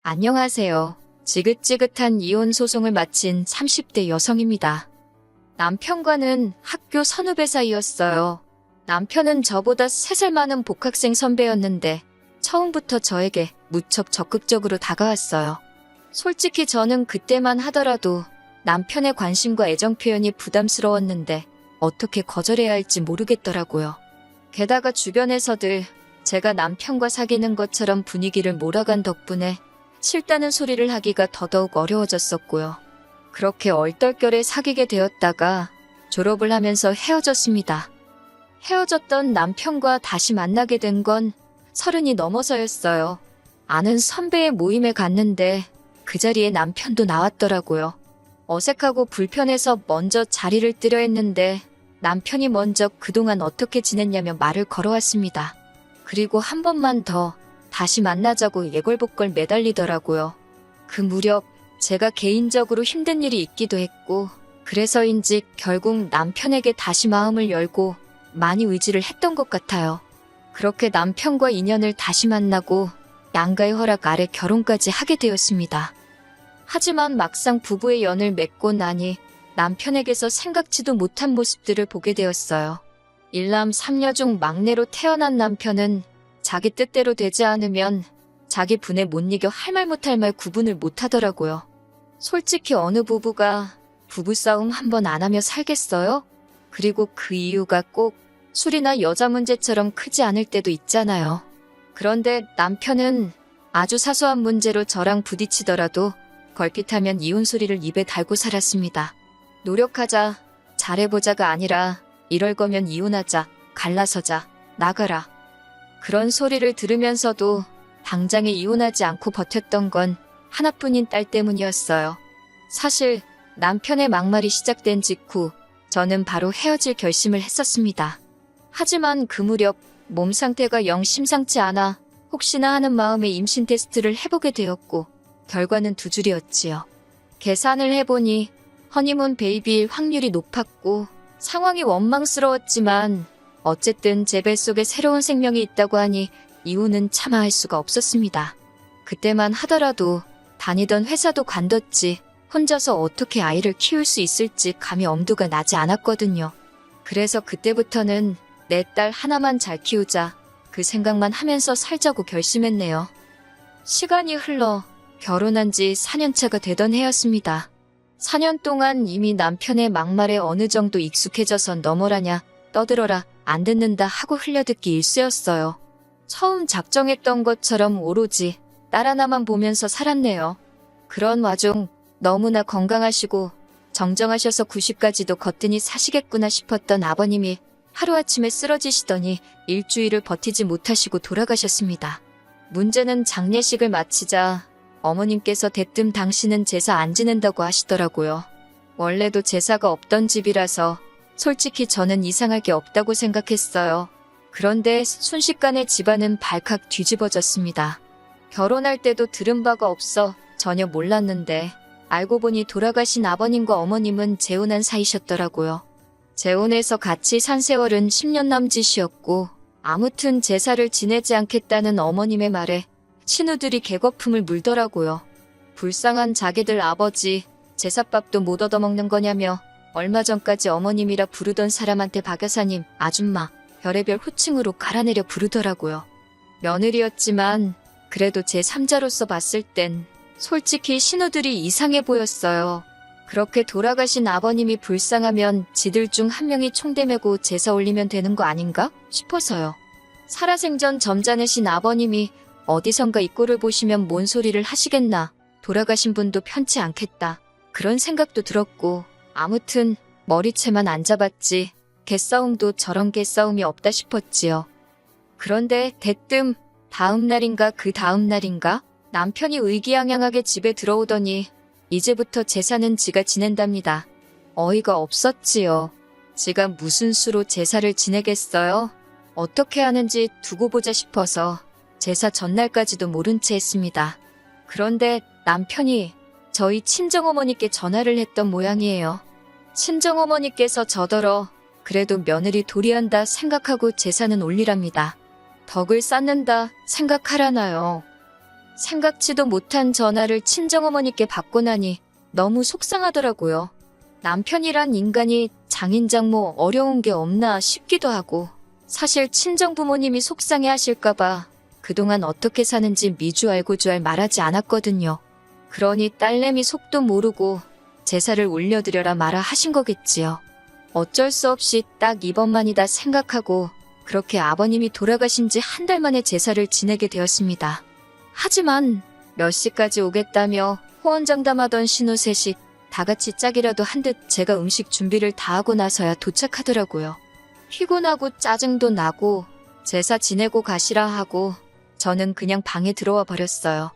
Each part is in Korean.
안녕하세요. 지긋지긋한 이혼 소송을 마친 30대 여성입니다. 남편과는 학교 선후배 사이였어요. 남편은 저보다 3살 많은 복학생 선배였는데 처음부터 저에게 무척 적극적으로 다가왔어요. 솔직히 저는 그때만 하더라도 남편의 관심과 애정 표현이 부담스러웠는데 어떻게 거절해야 할지 모르겠더라고요. 게다가 주변에서들 제가 남편과 사귀는 것처럼 분위기를 몰아간 덕분에 싫다는 소리를 하기가 더더욱 어려워졌었고요. 그렇게 얼떨결에 사귀게 되었다가 졸업을 하면서 헤어졌습니다. 헤어졌던 남편과 다시 만나게 된 건 30이 넘어서였어요. 아는 선배의 모임에 갔는데 그 자리에 남편도 나왔더라고요. 어색하고 불편해서 먼저 자리를 뜨려 했는데 남편이 먼저 그동안 어떻게 지냈냐며 말을 걸어왔습니다. 그리고 한 번만 더 다시 만나자고 예골복걸 매달리더라고요. 그 무렵 제가 개인적으로 힘든 일이 있기도 했고 그래서인지 결국 남편에게 다시 마음을 열고 많이 의지를 했던 것 같아요. 그렇게 남편과 인연을 다시 만나고 양가의 허락 아래 결혼까지 하게 되었습니다. 하지만 막상 부부의 연을 맺고 나니 남편에게서 생각지도 못한 모습들을 보게 되었어요. 일남 3녀 중 막내로 태어난 남편은 자기 뜻대로 되지 않으면 자기 분에 못 이겨 할 말 못할 말 구분을 못하더라고요. 솔직히 어느 부부가 부부싸움 한 번 안 하며 살겠어요? 그리고 그 이유가 꼭 술이나 여자 문제처럼 크지 않을 때도 있잖아요. 그런데 남편은 아주 사소한 문제로 저랑 부딪히더라도 걸핏하면 이혼 소리를 입에 달고 살았습니다. 노력하자, 잘해보자가 아니라 이럴 거면 이혼하자, 갈라서자, 나가라. 그런 소리를 들으면서도 당장에 이혼하지 않고 버텼던 건 하나뿐인 딸 때문이었어요. 사실 남편의 막말이 시작된 직후 저는 바로 헤어질 결심을 했었습니다. 하지만 그 무렵 몸 상태가 영 심상치 않아 혹시나 하는 마음에 임신 테스트를 해보게 되었고 결과는 두 줄이었지요. 계산을 해보니 허니문 베이비일 확률이 높았고 상황이 원망스러웠지만 어쨌든 제 뱃속에 새로운 생명이 있다고 하니 이유는 차마 할 수가 없었습니다. 그때만 하더라도 다니던 회사도 관뒀지 혼자서 어떻게 아이를 키울 수 있을지 감히 엄두가 나지 않았거든요. 그래서 그때부터는 내 딸 하나만 잘 키우자 그 생각만 하면서 살자고 결심했네요. 시간이 흘러 결혼한 지 4년차가 되던 해였습니다. 4년 동안 이미 남편의 막말에 어느 정도 익숙해져서 너머라냐 떠들어라 안 듣는다 하고 흘려듣기 일쑤였어요. 처음 작정했던 것처럼 오로지 딸 하나만 보면서 살았네요. 그런 와중 너무나 건강하시고 정정하셔서 90까지도 거뜬히 사시겠구나 싶었던 아버님이 하루아침에 쓰러지시더니 일주일을 버티지 못하시고 돌아가셨습니다. 문제는 장례식을 마치자 어머님께서 대뜸 당신은 제사 안 지낸다고 하시더라고요. 원래도 제사가 없던 집이라서 솔직히 저는 이상할 게 없다고 생각했어요. 그런데 순식간에 집안은 발칵 뒤집어졌습니다. 결혼할 때도 들은 바가 없어 전혀 몰랐는데 알고 보니 돌아가신 아버님과 어머님은 재혼한 사이셨더라고요. 재혼해서 같이 산 세월은 10년 남짓이었고 아무튼 제사를 지내지 않겠다는 어머님의 말에 신우들이 개거품을 물더라고요. 불쌍한 자기들 아버지 제사밥도 못 얻어먹는 거냐며 얼마 전까지 어머님이라 부르던 사람한테 박 여사님, 아줌마, 별의별 호칭으로 갈아내려 부르더라고요. 며느리였지만 그래도 제 3자로서 봤을 땐 솔직히 신우들이 이상해 보였어요. 그렇게 돌아가신 아버님이 불쌍하면 지들 중 한 명이 총대 메고 제사 올리면 되는 거 아닌가 싶어서요. 살아생전 점잖으신 아버님이 어디선가 이 꼴을 보시면 뭔 소리를 하시겠나. 돌아가신 분도 편치 않겠다. 그런 생각도 들었고 아무튼 머리채만 안 잡았지 개싸움도 저런 개싸움이 없다 싶었지요. 그런데 대뜸 다음 날인가 그 다음 날인가 남편이 의기양양하게 집에 들어오더니 이제부터 제사는 지가 지낸답니다. 어이가 없었지요. 지가 무슨 수로 제사를 지내겠어요? 어떻게 하는지 두고 보자 싶어서 제사 전날까지도 모른 채 했습니다. 그런데 남편이 저희 친정어머니께 전화를 했던 모양이에요. 친정어머니께서 저더러 그래도 며느리 도리한다 생각하고 제사는 올리랍니다. 덕을 쌓는다 생각하라나요. 생각지도 못한 전화를 친정어머니께 받고 나니 너무 속상하더라고요. 남편이란 인간이 장인장모 어려운 게 없나 싶기도 하고, 사실 친정부모님이 속상해 하실까봐 그동안 어떻게 사는지 미주 알고 주알 말하지 않았거든요. 그러니 딸내미 속도 모르고 제사를 올려드려라 마라 하신 거겠지요. 어쩔 수 없이 딱 이번만이다 생각하고 그렇게 아버님이 돌아가신 지 한 달 만에 제사를 지내게 되었습니다. 하지만 몇 시까지 오겠다며 호언장담하던 신우 셋이 다 같이 짝이라도 한 듯 제가 음식 준비를 다 하고 나서야 도착하더라고요. 피곤하고 짜증도 나고 제사 지내고 가시라 하고 저는 그냥 방에 들어와 버렸어요.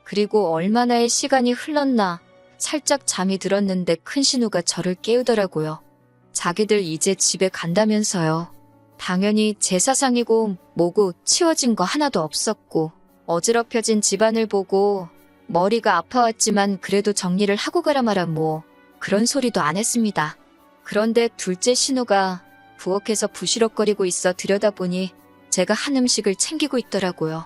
그리고 얼마나의 시간이 흘렀나 살짝 잠이 들었는데 큰 신우가 저를 깨우더라고요. 자기들 이제 집에 간다면서요. 당연히 제사상이고 뭐고 치워진 거 하나도 없었고 어지럽혀진 집안을 보고 머리가 아파왔지만 그래도 정리를 하고 가라 마라 뭐 그런 소리도 안 했습니다. 그런데 둘째 신우가 부엌에서 부시럭거리고 있어 들여다보니 제가 한 음식을 챙기고 있더라고요.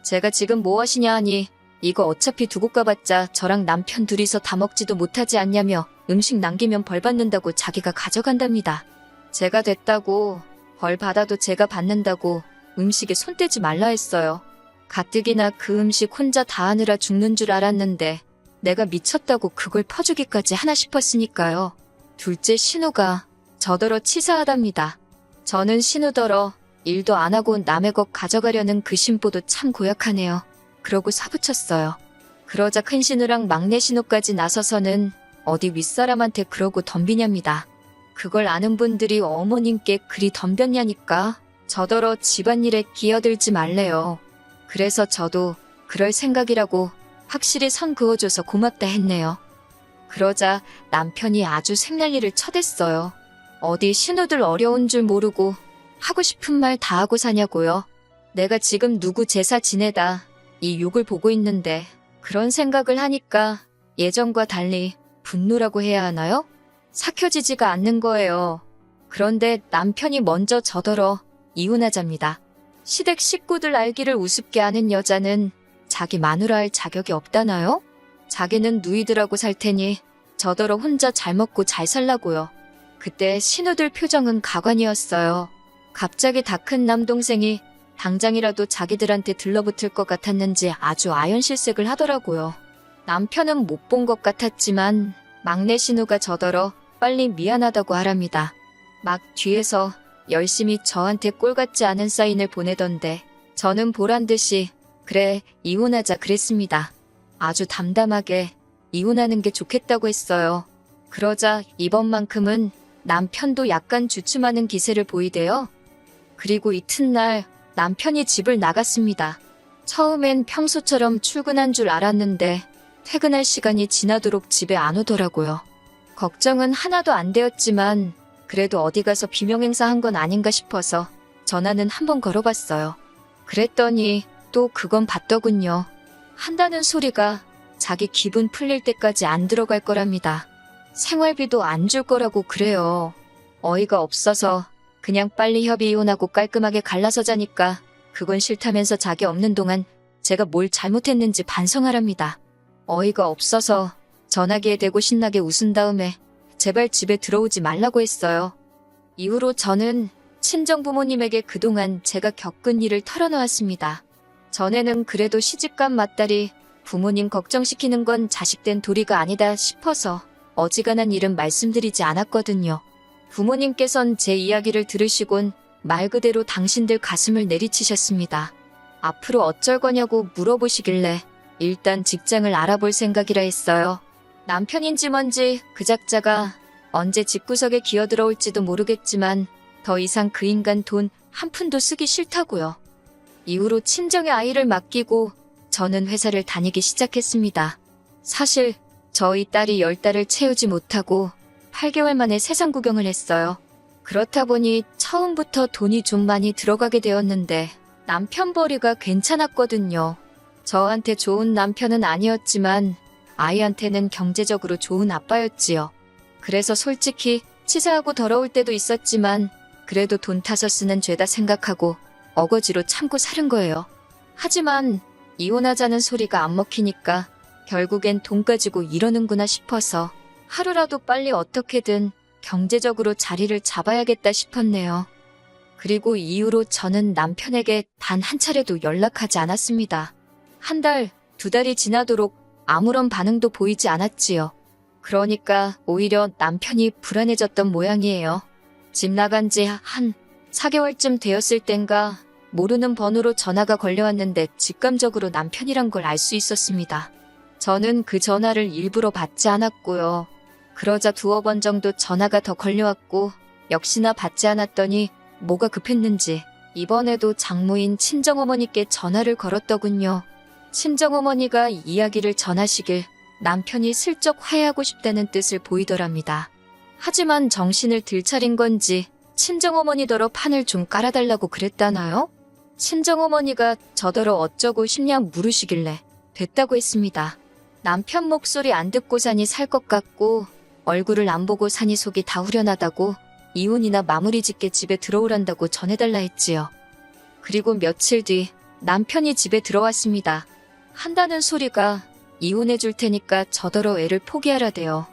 제가 지금 뭐 하시냐 하니 이거 어차피 두고 가봤자 저랑 남편 둘이서 다 먹지도 못하지 않냐며 음식 남기면 벌 받는다고 자기가 가져간답니다. 제가 됐다고 벌 받아도 제가 받는다고 음식에 손 떼지 말라 했어요. 가뜩이나 그 음식 혼자 다 하느라 죽는 줄 알았는데 내가 미쳤다고 그걸 퍼주기까지 하나 싶었으니까요. 둘째 신우가 저더러 치사하답니다. 저는 신우더러 일도 안 하고 남의 것 가져가려는 그 심보도 참 고약하네요. 그러고 사부쳤어요. 그러자 큰 신우랑 막내 신우까지 나서서는 어디 윗사람한테 그러고 덤비냐입니다. 그걸 아는 분들이 어머님께 그리 덤볐냐니까 저더러 집안일에 끼어들지 말래요. 그래서 저도 그럴 생각이라고 확실히 선 그어줘서 고맙다 했네요. 그러자 남편이 아주 생난리를 쳐댔어요. 어디 신우들 어려운 줄 모르고 하고 싶은 말 다 하고 사냐고요. 내가 지금 누구 제사 지내다 이 욕을 보고 있는데 그런 생각을 하니까 예전과 달리 분노라고 해야 하나요? 삭혀지지가 않는 거예요. 그런데 남편이 먼저 저더러 이혼하자입니다. 시댁 식구들 알기를 우습게 아는 여자는 자기 마누라 할 자격이 없다나요? 자기는 누이들하고 살 테니 저더러 혼자 잘 먹고 잘 살라고요. 그때 신우들 표정은 가관이었어요. 갑자기 다 큰 남동생이 당장이라도 자기들한테 들러붙을 것 같았는지 아주 아연실색을 하더라고요. 남편은 못 본 것 같았지만 막내 신우가 저더러 빨리 미안하다고 하랍니다. 막 뒤에서 열심히 저한테 꼴 같지 않은 사인을 보내던데 저는 보란듯이 그래 이혼하자 그랬습니다. 아주 담담하게 이혼하는 게 좋겠다고 했어요. 그러자 이번만큼은 남편도 약간 주춤하는 기세를 보이대요. 그리고 이튿날 남편이 집을 나갔습니다. 처음엔 평소처럼 출근한 줄 알았는데 퇴근할 시간이 지나도록 집에 안 오더라고요. 걱정은 하나도 안 되었지만 그래도 어디 가서 비명행사한 건 아닌가 싶어서 전화는 한번 걸어봤어요. 그랬더니 또 그건 받더군요. 한다는 소리가 자기 기분 풀릴 때까지 안 들어갈 거랍니다. 생활비도 안 줄 거라고 그래요. 어이가 없어서 그냥 빨리 협의 이혼하고 깔끔하게 갈라서 자니까 그건 싫다면서 자기 없는 동안 제가 뭘 잘못했는지 반성하랍니다. 어이가 없어서 전화기에 대고 신나게 웃은 다음에 제발 집에 들어오지 말라고 했어요. 이후로 저는 친정부모님에게 그동안 제가 겪은 일을 털어놓았습니다. 전에는 그래도 시집간 맏딸이 부모님 걱정시키는 건 자식된 도리가 아니다 싶어서 어지간한 일은 말씀드리지 않았거든요. 부모님께선 제 이야기를 들으시곤 말 그대로 당신들 가슴을 내리치셨습니다. 앞으로 어쩔 거냐고 물어보시길래 일단 직장을 알아볼 생각이라 했어요. 남편인지 뭔지 그 작자가 언제 집구석에 기어들어올지도 모르겠지만 더 이상 그 인간 돈 한 푼도 쓰기 싫다고요. 이후로 친정의 아이를 맡기고 저는 회사를 다니기 시작했습니다. 사실 저희 딸이 10달을 채우지 못하고 8개월 만에 세상 구경을 했어요. 그렇다 보니 처음부터 돈이 좀 많이 들어가게 되었는데 남편 벌이가 괜찮았거든요. 저한테 좋은 남편은 아니었지만 아이한테는 경제적으로 좋은 아빠였지요. 그래서 솔직히 치사하고 더러울 때도 있었지만 그래도 돈 타서 쓰는 죄다 생각하고 어거지로 참고 살은 거예요. 하지만 이혼하자는 소리가 안 먹히니까 결국엔 돈 가지고 이러는구나 싶어서 하루라도 빨리 어떻게든 경제적으로 자리를 잡아야겠다 싶었네요. 그리고 이후로 저는 남편에게 단 한 차례도 연락하지 않았습니다. 한 달, 두 달이 지나도록 아무런 반응도 보이지 않았지요. 그러니까 오히려 남편이 불안해졌던 모양이에요. 집 나간 지 한 4개월쯤 되었을 땐가 모르는 번호로 전화가 걸려왔는데 직감적으로 남편이란 걸 알 수 있었습니다. 저는 그 전화를 일부러 받지 않았고요. 그러자 두어 번 정도 전화가 더 걸려왔고 역시나 받지 않았더니 뭐가 급했는지 이번에도 장모인 친정어머니께 전화를 걸었더군요. 친정어머니가 이야기를 전하시길 남편이 슬쩍 화해하고 싶다는 뜻을 보이더랍니다. 하지만 정신을 들차린 건지 친정어머니더러 판을 좀 깔아달라고 그랬다나요? 친정어머니가 저더러 어쩌고 싶냐 물으시길래 됐다고 했습니다. 남편 목소리 안 듣고 사니 살 것 같고 얼굴을 안 보고 사니 속이 다 후련하다고 이혼이나 마무리 짓게 집에 들어오란다고 전해달라 했지요. 그리고 며칠 뒤 남편이 집에 들어왔습니다. 한다는 소리가 이혼해 줄 테니까 저더러 애를 포기하라대요.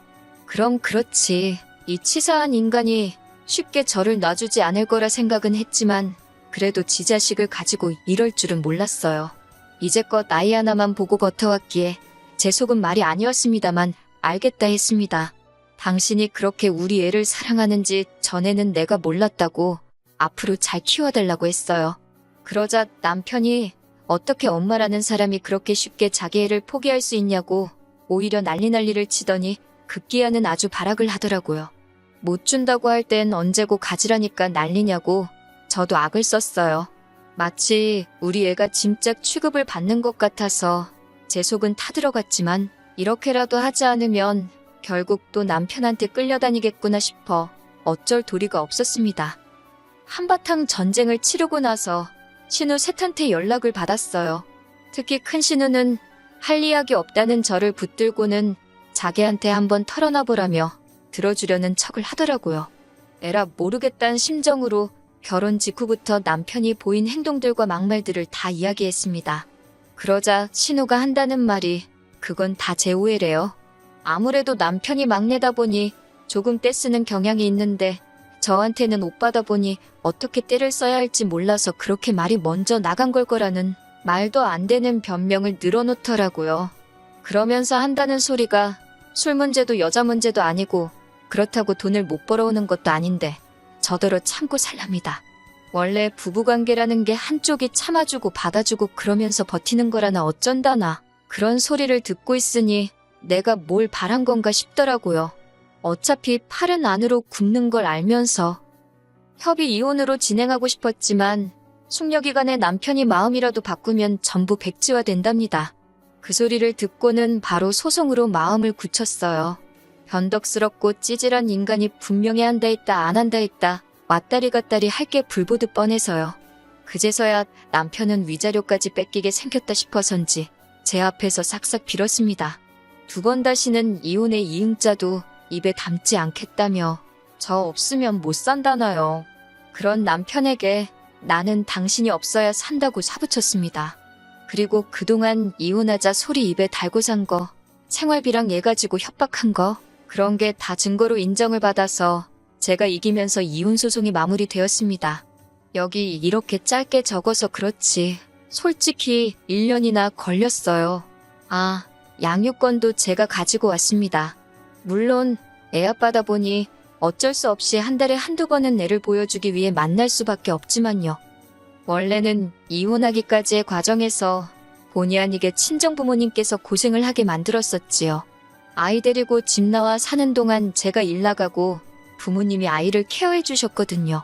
그럼 그렇지. 이 치사한 인간이 쉽게 저를 놔주지 않을 거라 생각은 했지만 그래도 지 자식을 가지고 이럴 줄은 몰랐어요. 이제껏 아이 하나만 보고 버텨왔기에 제 속은 말이 아니었습니다만 알겠다 했습니다. 당신이 그렇게 우리 애를 사랑하는지 전에는 내가 몰랐다고 앞으로 잘 키워달라고 했어요. 그러자 남편이 어떻게 엄마라는 사람이 그렇게 쉽게 자기 애를 포기할 수 있냐고 오히려 난리를 치더니 급기야는 아주 발악을 하더라고요. 못 준다고 할 땐 언제고 가지라니까 난리냐고 저도 악을 썼어요. 마치 우리 애가 짐짝 취급을 받는 것 같아서 제 속은 타들어갔지만 이렇게라도 하지 않으면 결국 또 남편한테 끌려다니겠구나 싶어 어쩔 도리가 없었습니다. 한바탕 전쟁을 치르고 나서 신우 셋한테 연락을 받았어요. 특히 큰 신우는 할 이야기 없다는 저를 붙들고는 자기한테 한번 털어놔보라며 들어주려는 척을 하더라고요. 에라 모르겠다는 심정으로 결혼 직후부터 남편이 보인 행동들과 막말들을 다 이야기했습니다. 그러자 신우가 한다는 말이 그건 다 제 오해래요. 아무래도 남편이 막내다 보니 조금 떼쓰는 경향이 있는데 저한테는 오빠다 보니 어떻게 떼를 써야 할지 몰라서 그렇게 말이 먼저 나간 걸 거라는 말도 안 되는 변명을 늘어놓더라고요. 그러면서 한다는 소리가 술 문제도 여자 문제도 아니고 그렇다고 돈을 못 벌어오는 것도 아닌데 저더러 참고 살랍니다. 원래 부부관계라는 게 한쪽이 참아주고 받아주고 그러면서 버티는 거라나 어쩐다나 그런 소리를 듣고 있으니 내가 뭘 바란 건가 싶더라고요. 어차피 팔은 안으로 굽는 걸 알면서 협의 이혼으로 진행하고 싶었지만 숙려기간에 남편이 마음이라도 바꾸면 전부 백지화 된답니다. 그 소리를 듣고는 바로 소송으로 마음을 굳혔어요. 변덕스럽고 찌질한 인간이 분명히 한다 했다 안 한다 했다 왔다리 갔다리 할 게 불보듯 뻔해서요. 그제서야 남편은 위자료까지 뺏기게 생겼다 싶어서인지 제 앞에서 싹싹 빌었습니다. 두 번 다시는 이혼의 이응자도 입에 담지 않겠다며 저 없으면 못 산다나요. 그런 남편에게 나는 당신이 없어야 산다고 사부쳤습니다. 그리고 그동안 이혼하자 소리 입에 달고 산 거, 생활비랑 얘 가지고 협박한 거, 그런 게 다 증거로 인정을 받아서 제가 이기면서 이혼 소송이 마무리되었습니다. 여기 이렇게 짧게 적어서 그렇지 솔직히 1년이나 걸렸어요. 아, 양육권도 제가 가지고 왔습니다. 물론 애 아빠다 보니 어쩔 수 없이 한 달에 한두 번은 애를 보여주기 위해 만날 수밖에 없지만요. 원래는 이혼하기까지의 과정에서 본의 아니게 친정부모님께서 고생을 하게 만들었었지요. 아이 데리고 집 나와 사는 동안 제가 일 나가고 부모님이 아이를 케어해 주셨거든요.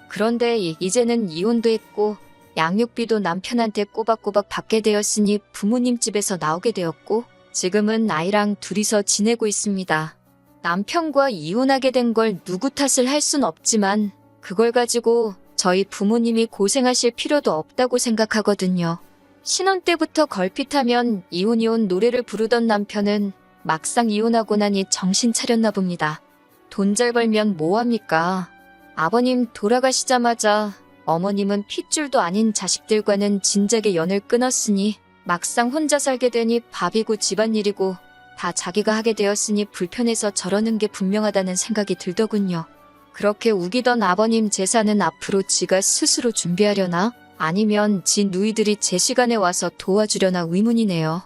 그런데 이제는 이혼도 했고 양육비도 남편한테 꼬박꼬박 받게 되었으니 부모님 집에서 나오게 되었고 지금은 아이랑 둘이서 지내고 있습니다. 남편과 이혼하게 된 걸 누구 탓을 할 순 없지만 그걸 가지고 저희 부모님이 고생하실 필요도 없다고 생각하거든요. 신혼 때부터 걸핏하면 이혼 노래를 부르던 남편은 막상 이혼하고 나니 정신 차렸나 봅니다. 돈 잘 벌면 뭐합니까? 아버님 돌아가시자마자 어머님은 핏줄도 아닌 자식들과는 진작에 연을 끊었으니 막상 혼자 살게 되니 밥이고 집안일이고 다 자기가 하게 되었으니 불편해서 저러는 게 분명하다는 생각이 들더군요. 그렇게 우기던 아버님 제사는 앞으로 지가 스스로 준비하려나? 아니면 지 누이들이 제 시간에 와서 도와주려나 의문이네요.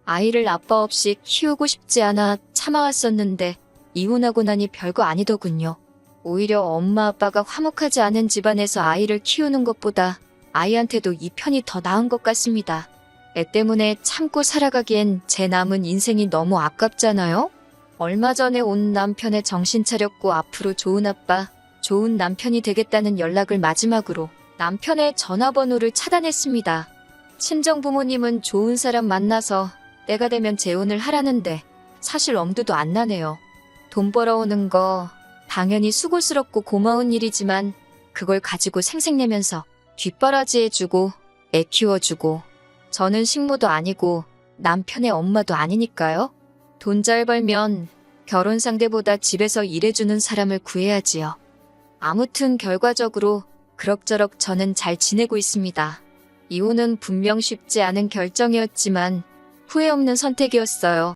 아이를 아빠 없이 키우고 싶지 않아 참아왔었는데 이혼하고 나니 별거 아니더군요. 오히려 엄마 아빠가 화목하지 않은 집안에서 아이를 키우는 것보다 아이한테도 이 편이 더 나은 것 같습니다. 애 때문에 참고 살아가기엔 제 남은 인생이 너무 아깝잖아요? 얼마 전에 온 남편의 정신 차렸고 앞으로 좋은 아빠, 좋은 남편이 되겠다는 연락을 마지막으로 남편의 전화번호를 차단했습니다. 친정부모님은 좋은 사람 만나서 때가 되면 재혼을 하라는데 사실 엄두도 안 나네요. 돈 벌어오는 거 당연히 수고스럽고 고마운 일이지만 그걸 가지고 생색내면서 뒷바라지해주고 애 키워주고 저는 식모도 아니고 남편의 엄마도 아니니까요. 돈 잘 벌면 결혼 상대보다 집에서 일해주는 사람을 구해야지요. 아무튼 결과적으로 그럭저럭 저는 잘 지내고 있습니다. 이혼은 분명 쉽지 않은 결정이었지만 후회 없는 선택이었어요.